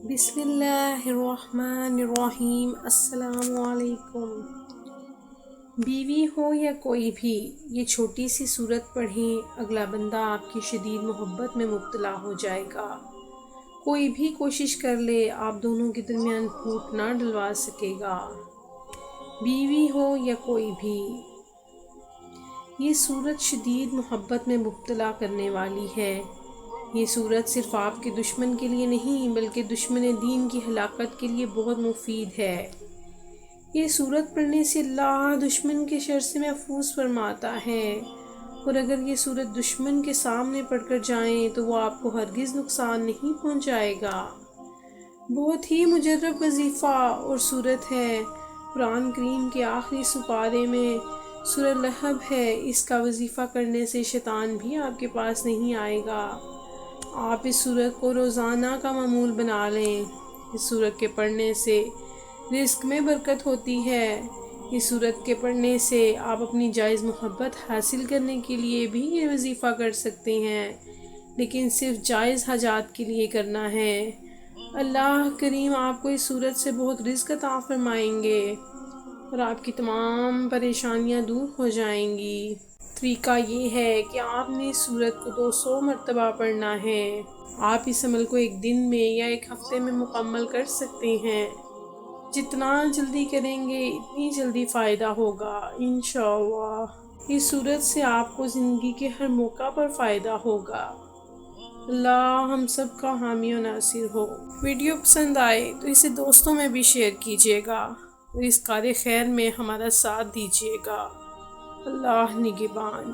بسم اللہ الرحمن الرحیم۔ السلام علیکم۔ بیوی ہو یا کوئی بھی، یہ چھوٹی سی سورت پڑھیں، اگلا بندہ آپ کی شدید محبت میں مبتلا ہو جائے گا۔ کوئی بھی کوشش کر لے، آپ دونوں کے درمیان پھوٹ نہ ڈلوا سکے گا، بیوی ہو یا کوئی بھی۔ یہ سورت شدید محبت میں مبتلا کرنے والی ہے۔ یہ سورت صرف آپ کے دشمن کے لیے نہیں بلکہ دشمن دین کی ہلاکت کے لیے بہت مفید ہے۔ یہ سورت پڑھنے سے اللہ دشمن کے شر سے محفوظ فرماتا ہے، اور اگر یہ سورت دشمن کے سامنے پڑھ کر جائیں تو وہ آپ کو ہرگز نقصان نہیں پہنچائے گا۔ بہت ہی مجرب وظیفہ اور سورت ہے۔ قرآن کریم کے آخری سپارے میں سورہ لہب ہے۔ اس کا وظیفہ کرنے سے شیطان بھی آپ کے پاس نہیں آئے گا۔ آپ اس سورت کو روزانہ کا معمول بنا لیں۔ اس سورت کے پڑھنے سے رزق میں برکت ہوتی ہے۔ اس سورت کے پڑھنے سے آپ اپنی جائز محبت حاصل کرنے کے لیے بھی یہ وظیفہ کر سکتے ہیں، لیکن صرف جائز حاجات کے لیے کرنا ہے۔ اللہ کریم آپ کو اس سورت سے بہت رزق عطا فرمائیں گے اور آپ کی تمام پریشانیاں دور ہو جائیں گی۔ طریقہ یہ ہے کہ آپ نے اس سورت کو 200 مرتبہ پڑھنا ہے۔ آپ اس عمل کو ایک دن میں یا ایک ہفتے میں مکمل کر سکتے ہیں۔ جتنا جلدی کریں گے اتنی جلدی فائدہ ہوگا انشاءاللہ۔ اس سورت سے آپ کو زندگی کے ہر موقع پر فائدہ ہوگا۔ اللہ ہم سب کا حامی و ناصر ہو۔ ویڈیو پسند آئے تو اسے دوستوں میں بھی شیئر کیجیے گا اور اس کار خیر میں ہمارا ساتھ دیجیے گا۔ اللہ نگہبان۔